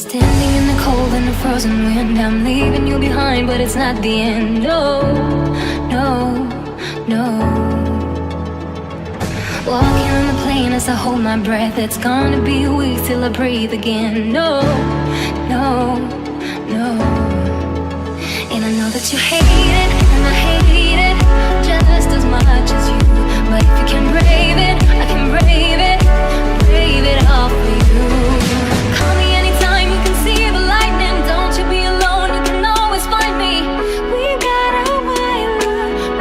Standing in the cold and the frozen wind, I'm leaving you behind, but it's not the end. No, no, no. Walking on the plane as I hold my breath. It's gonna be a week till I breathe again. No, no, no. And I know that you hate it, and I hate it just as much as you. But if you can brave it, I can brave it all for you. Call me anytime you can see the lightning. Don't you be alone, you can always find me. We got a wild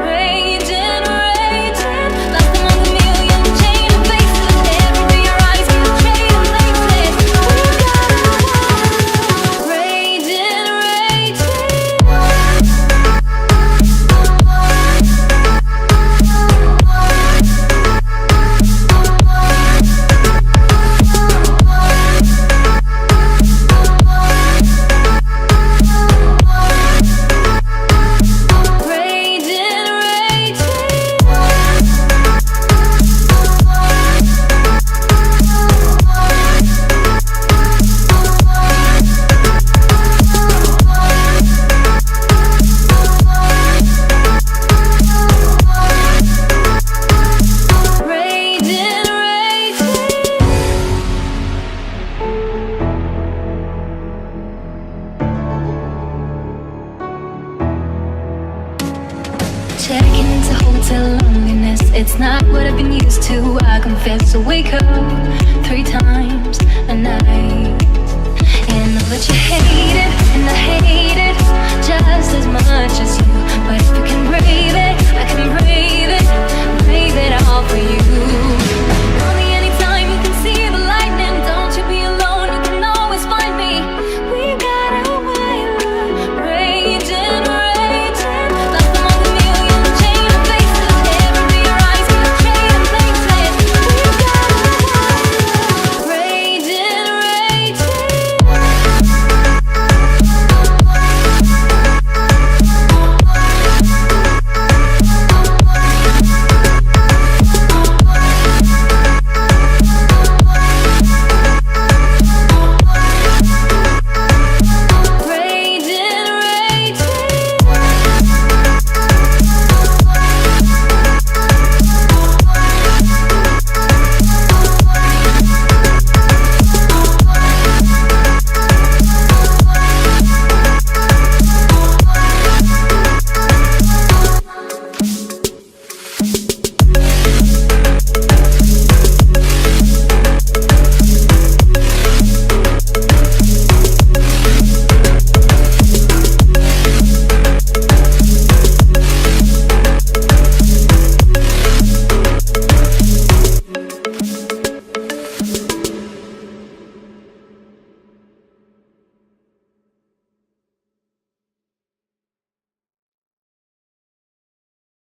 raging, raging. Lost among a million chain of faces. Everywhere your eyes keep trading places. We got a wild raging, raging. Checking into hotel loneliness. It's not what I've been used to, I confess. So wake up 3 times a night. And I know that you hate it, and I hate it just as much as you. But